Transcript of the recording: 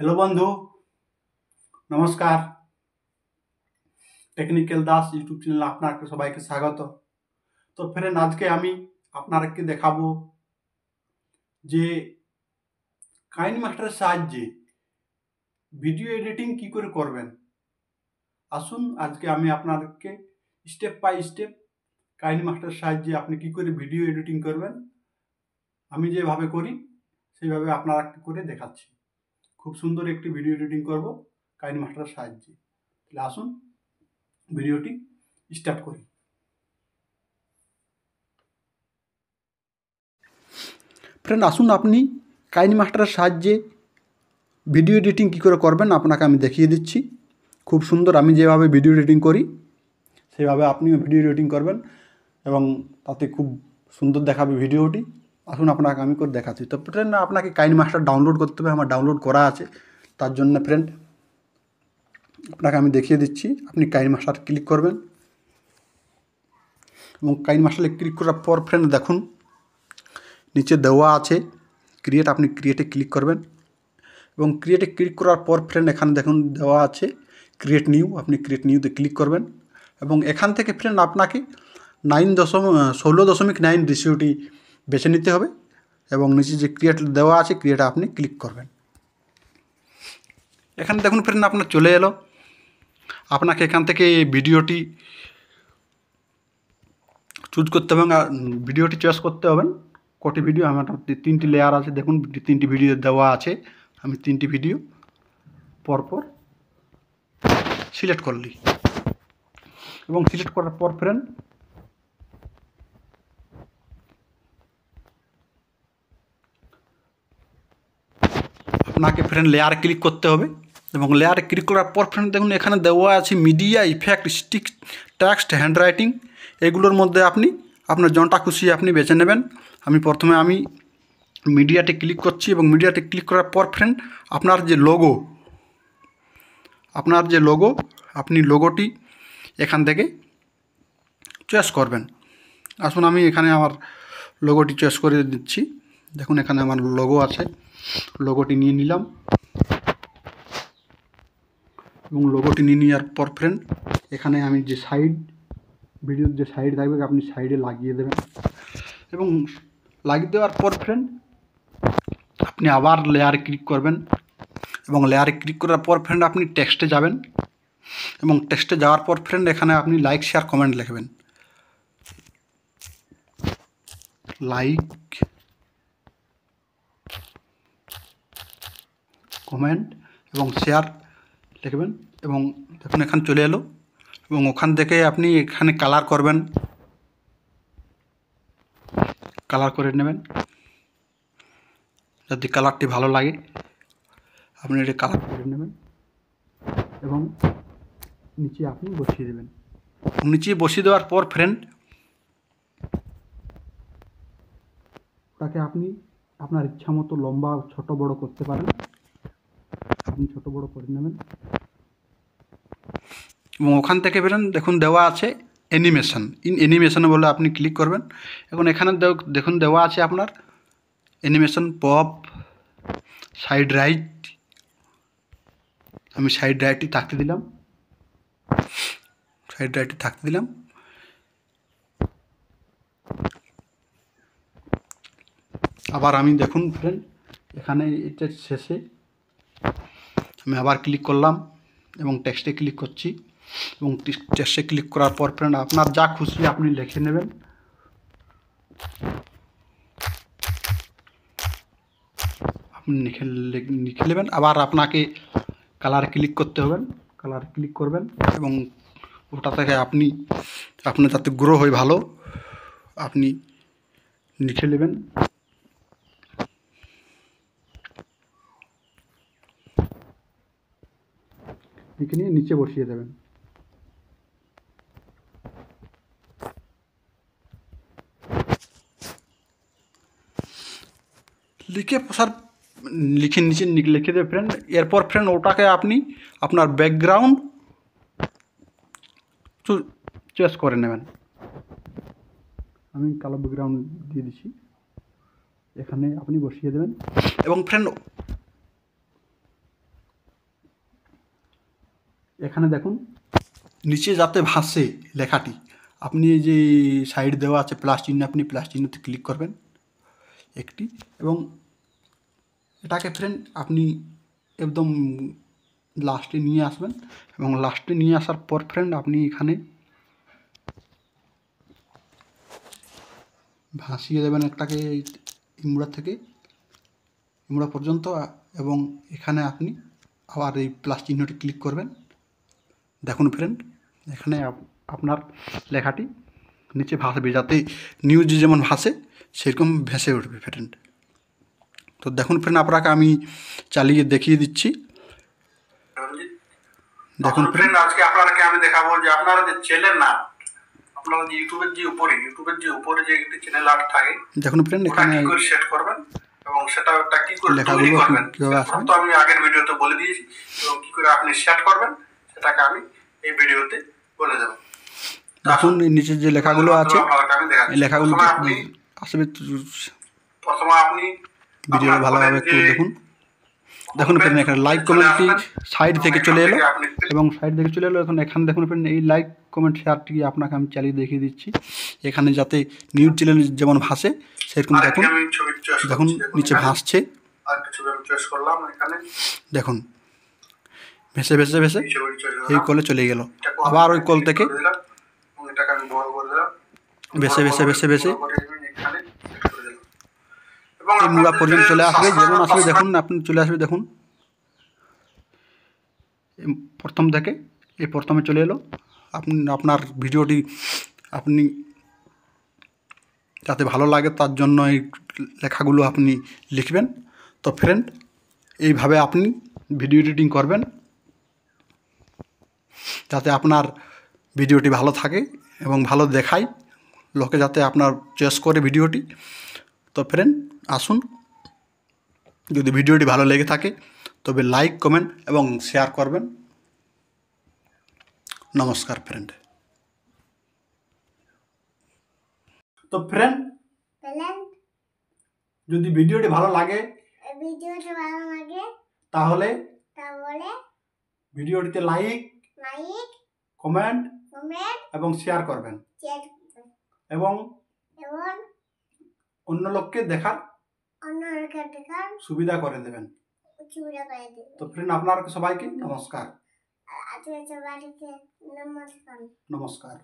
Hello বন্ধু, নমস্কার। Technical Das YouTube চ্যানেলে আপনাকে সবাইকে স্বাগত। তো ফ্রেন্ড, আজকে আমি আপনাদেরকে দেখাবো যে কাইন মাস্টারের সাহায্যে ভিডিও এডিটিং কি করে করবেন। আসুন আজকে আমি আপনাদেরকে স্টেপ বাই স্টেপ কাইন মাস্টারের সাহায্যে আপনি কি করে ভিডিও এডিটিং করবেন আমি যেভাবে করি সেইভাবে আপনারা করে দেখাচ্ছি। খুব সুন্দর একটি ভিডিও এডিটিং করব কাইন মাস্টারের সাহায্যে। তাহলে আসুন ভিডিওটি স্টার্ট করি। ফ্রেন্ড, আসুন আপনি কাইন মাস্টারের সাহায্যে ভিডিও এডিটিং কী করে করবেন আপনাকে আমি দেখিয়ে দিচ্ছি। খুব সুন্দর, আমি যেভাবে ভিডিও এডিটিং করি সেভাবে আপনিও ভিডিও এডিটিং করবেন এবং তাতে খুব সুন্দর দেখাবে ভিডিওটি। আসুন আপনাকে আমি করে দেখাচ্ছি। তো ফ্রেন্ড, আপনাকে কাইন মাস্টার ডাউনলোড করতে হবে। আমার ডাউনলোড করা আছে, তার জন্য ফ্রেন্ড আপনাকে আমি দেখিয়ে দিচ্ছি। আপনি কাইন মাস্টার ক্লিক করবেন এবং কাইন মাস্টারে ক্লিক করার পর ফ্রেন্ড দেখুন নিচে দেওয়া আছে ক্রিয়েট, আপনি ক্রিয়েটে ক্লিক করবেন এবং ক্রিয়েটে ক্লিক করার পর ফ্রেন্ড এখানে দেখুন দেওয়া আছে ক্রিয়েট নিউ, আপনি ক্রিয়েট নিউতে ক্লিক করবেন এবং এখান থেকে ফ্রেন্ড আপনাকে 16.9 রেশিওটি বেছে নিতে হবে এবং নিচে যে ক্রিয়েট দেওয়া আছে ক্রিয়েটে আপনি ক্লিক করবেন। এখানে দেখুন ফ্রেন্ড আপনার চলে এলো। আপনাকে এখান থেকে ভিডিওটি চুজ করতে হবে, ভিডিওটি চয়েস করতে হবে। কটি ভিডিও আমার 3টি লেয়ার আছে, দেখুন 3টি ভিডিও দেওয়া আছে। আমি 3টি ভিডিও পরপর সিলেক্ট করলি এবং সিলেক্ট করার পর ফ্রেন্ড আপনাকে ফ্রেন্ড লেয়ারে ক্লিক করতে হবে এবং লেয়ারে ক্লিক করার পর ফ্রেন্ড দেখুন এখানে দেওয়া আছে media effect, stick, text, handwriting. এগুলোর মধ্যে আপনি আপনার যেটা খুশি আপনি বেছে নেবেন। আমি প্রথমে মিডিয়াতে ক্লিক করছি এবং মিডিয়াতে ক্লিক করার পর ফ্রেন্ড আপনার যে লোগো আপনি লোগোটি এখান থেকে চয়েস করবেন। আসুন আমি এখানে আমার লোগোটি চয়েস করে দিচ্ছি। দেখুন এখানে আমার লোগো আছে, লোগোটি নিয়ে নিলাম এবং লোগোটি নিয়ে নেওয়ার পর ফ্রেন্ড এখানে আমি যে ভিডিওর যে সাইড থাকবে আপনি সাইডে লাগিয়ে দেবেন এবং লাগিয়ে দেওয়ার পর ফ্রেন্ড আপনি আবার লেয়ারে ক্লিক করবেন এবং লেয়ারে ক্লিক করার পর ফ্রেন্ড আপনি টেক্সটে যাবেন এবং টেক্সটে যাওয়ার পর ফ্রেন্ড এখানে আপনি লাইক, শেয়ার, কমেন্ট লিখবেন। লাইক, কমেন্ট এবং শেয়ার লিখবেন এবং দেখুন এখানে চলে এলো এবং ওখান থেকে আপনি এখানে কালার করবেন, কালার করে নেবেন। যদি কালারটি ভালো লাগে আপনি এটা কালার করে নেবেন এবং নিচে আপনি বসিয়ে দেবেন। নিচে বসিয়ে দেওয়ার পর ফ্রেন্ড তাকে আপনি আপনার ইচ্ছা মতো লম্বা ছোট বড় করতে পারেন। আপনি ছোট বড় করে নেবেন এবং ওখান থেকে বেরোন দেখুন দেওয়া আছে অ্যানিমেশন। অ্যানিমেশনে বলে আপনি ক্লিক করবেন। এখন এখানে দেখুন দেওয়া আছে আপনার অ্যানিমেশন, পপ, সাইড রাইট। আমি সাইড রাইটই থাকতে দিলাম, আবার আমি দেখুন ফ্রেন্ড এখানে এটা শেষে আমি আবার ক্লিক করলাম এবং টেক্সটে ক্লিক করছি এবং টেক্সটে ক্লিক করার পর ফ্রেন্ড আপনার যা খুশি আপনি লিখে নেবেন। আপনি লিখে নেবেন। আবার আপনাকে কালার ক্লিক করতে হবে, কালার ক্লিক করবেন এবং ওটা থেকে আপনার যাতে গ্রো হয় ভালো আপনি লিখে নেবেন। লিখে নিয়ে নিচে বসিয়ে দেবেন। লিখে নিচে লিখে দেবে ফ্রেন্ড। এরপর ফ্রেন্ড ওটাকে আপনি আপনার ব্যাকগ্রাউন্ড চয়েস করে নেবেন। আমি কালো ব্যাকগ্রাউন্ড দিয়ে দিচ্ছি, এখানে আপনি বসিয়ে দেবেন এবং ফ্রেন্ড এখানে দেখুন নিচে যাতে ভাসে লেখাটি, আপনি এই যে সাইড দেওয়া আছে প্লাস চিহ্ন, আপনি প্লাস চিহ্নতে ক্লিক করবেন একটি, এবং এটাকে ফ্রেন্ড আপনি একদম লাস্টে নিয়ে আসবেন, এবং লাস্টে নিয়ে আসার পর ফ্রেন্ড আপনি এখানে ভাসিয়ে দেবেন একটাকে ইমুড়া থেকে ইমুড়া পর্যন্ত, এবং এখানে আপনি আবার এই প্লাস চিহ্নটি ক্লিক করবেন। দেখুন ফ্রেন্ড এখানে আপনার লেখাটি নিচে ভাসবে, যাতে নিউজ যেমন ভাসে সেরকম ভেসে উঠবে ফ্রেন্ড। তো দেখুন ফ্রেন্ড আপনাকে আমি চালিয়ে দেখিয়ে দিচ্ছি। দেখুন ফ্রেন্ড আজকে আপনাকে আমি দেখাবো যে আপনারা যে চ্যানেল না, আপনারা যে ইউটিউবের যে উপরে যে একটি চ্যানেল আর্ট থাকে, দেখুন ফ্রেন্ড এখানে কি করে সেট করবেন এবং সেটা কি করে তৈরি করবেন কিভাবে আসবে, তো আমি আগের ভিডিওতে বলে দিয়েছি, এবং কি করে আপনি সেট করবেন সেটাকে আমি এই ভিডিওতে বলে দেব। দেখুন নিচে যে লেখাগুলো আছে এই লেখাগুলো আসবে, প্রথমে আপনি ভিডিও ভালোভাবে একটু দেখুন। দেখুন ফ্রেন্ড এখানে লাইক কমেন্টটি সাইড থেকে চলে এলো, এবং সাইড থেকে চলে এলো। এখন এখানে দেখুন ফ্রেন্ড এই লাইক কমেন্ট শেয়ারটি আপনাকে আমি চালিয়ে দেখিয়ে দিচ্ছি, এখানে যাতে নিউজ চ্যানেল যেমন ভাসে সেরকম দেখুন। দেখুন নিচে ভাসছে, দেখুন ভেসে ভেসে ভেসে এই কলে চলে গেল, আবার ওই কল থেকে ভেসে ভেসে ভেসে ভেসে এই মুড়া পর্যন্ত চলে আসবে, যেমন আসবে দেখুন আপনি চলে আসবে। দেখুন প্রথম থেকে এই প্রথমে চলে এলো। আপনি আপনার ভিডিওটি আপনি যাতে ভালো লাগে তার জন্য এই লেখাগুলো আপনি লিখবেন। তো ফ্রেন্ড এইভাবে আপনি ভিডিও এডিটিং করবেন যাতে আপনার ভিডিওটি ভালো থাকে এবং ভালো দেখায় লোকে, যাতে আপনার চয়েস করে ভিডিওটি। তো ফ্রেন্ড আসুন, যদি ভিডিওটি ভালো লেগে থাকে তবে লাইক কমেন্ট এবং শেয়ার করবেন। নমস্কার ফ্রেন্ড। তো ফ্রেন্ড যদি ভিডিওটি ভালো লাগে তাহলে ভিডিওটিতে লাইক কমেন্ট এবং শেয়ার করবেন, এবং অন্য লোককে দেখার সুবিধা করে দেবেন। তো ফ্রেন্ড আপনারা সবাইকে নমস্কার। নমস্কার।